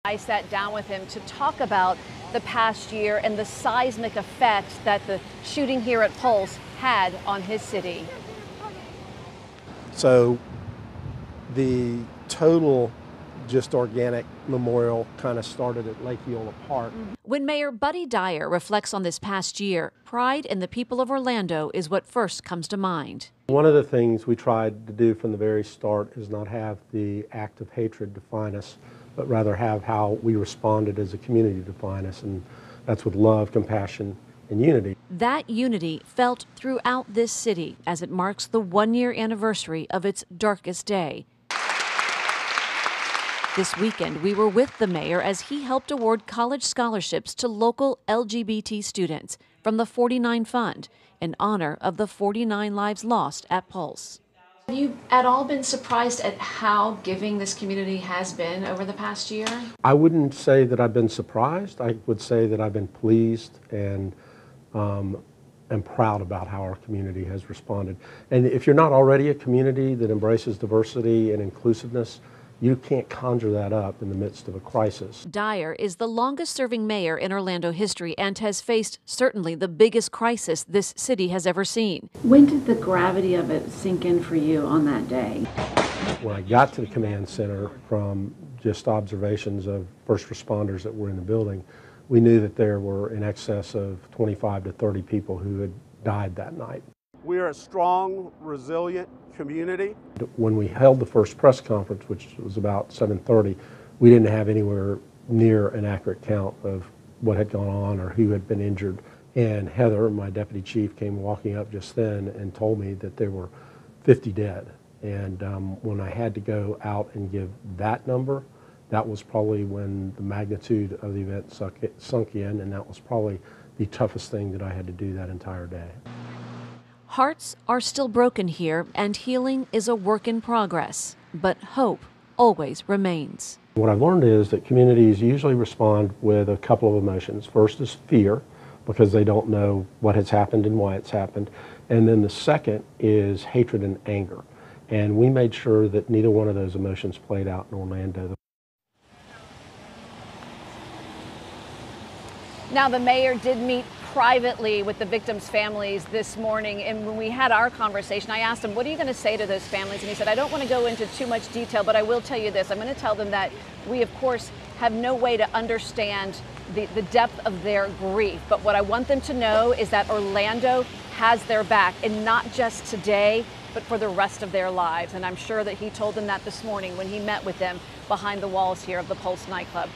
I sat down with him to talk about the past year and the seismic effect that the shooting here at Pulse had on his city. So the total just organic memorial kind of started at Lake Eola Park. When Mayor Buddy Dyer reflects on this past year, pride in the people of Orlando is what first comes to mind. One of the things we tried to do from the very start is not have the act of hatred define us, but rather have how we responded as a community define us, and that's with love, compassion, and unity. That unity felt throughout this city as it marks the one-year anniversary of its darkest day. This weekend, we were with the mayor as he helped award college scholarships to local LGBT students from the 49 Fund in honor of the 49 lives lost at Pulse. Have you at all been surprised at how giving this community has been over the past year? I wouldn't say that I've been surprised. I would say that I've been pleased and proud about how our community has responded. And if you're not already a community that embraces diversity and inclusiveness, you can't conjure that up in the midst of a crisis. Dyer is the longest-serving mayor in Orlando history and has faced certainly the biggest crisis this city has ever seen. When did the gravity of it sink in for you on that day? When I got to the command center, from just observations of first responders that were in the building, we knew that there were in excess of 25 to 30 people who had died that night. We are a strong, resilient community. When we held the first press conference, which was about 7:30, we didn't have anywhere near an accurate count of what had gone on or who had been injured. And Heather, my deputy chief, came walking up just then and told me that there were 50 dead. And when I had to go out and give that number, that was probably when the magnitude of the event sunk in, and that was probably the toughest thing that I had to do that entire day. Hearts are still broken here, and healing is a work in progress, but hope always remains. What I've learned is that communities usually respond with a couple of emotions. First is fear, because they don't know what has happened and why it's happened. And then the second is hatred and anger. And we made sure that neither one of those emotions played out in Orlando. Now, the mayor did meet privately with the victims' families this morning, and when we had our conversation, I asked him, what are you going to say to those families? And he said, I don't want to go into too much detail, but I will tell you this. I'm going to tell them that we, of course, have no way to understand the depth of their grief. But what I want them to know is that Orlando has their back, and not just today, but for the rest of their lives. And I'm sure that he told them that this morning when he met with them behind the walls here of the Pulse nightclub.